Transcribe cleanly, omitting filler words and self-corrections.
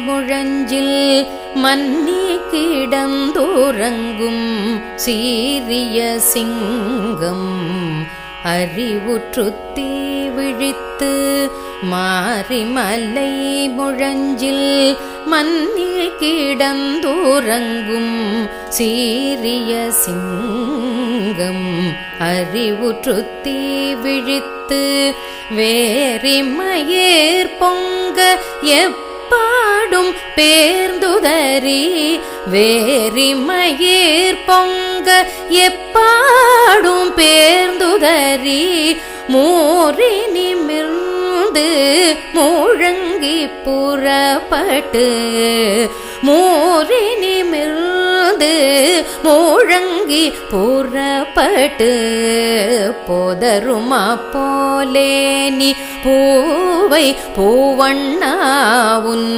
முழஞ்சில் மன்னி கிடந்துறங்கும் சீரிய சிங்கம் அறிவுற்றுத்தி விழித்து மாரிமலை முழஞ்சில் மன்னி கிடந்துறங்கும் சீரிய சிங்கம் அறிவுற்றுத்தி விழித்து வேரிமயேர் பொங்க பாடும் பேர்ந்துதறி வேரிமயேர் பொங்க எப்பாடும் பேர்ந்துதறி மூறி நிமிர்ந்து முழங்கி புறப்பட்டு மூறி நிமிர்ந்து முழங்கி புறப்பட்டு போதருமா போலே நீ பூவை பூவண்ணாவுன்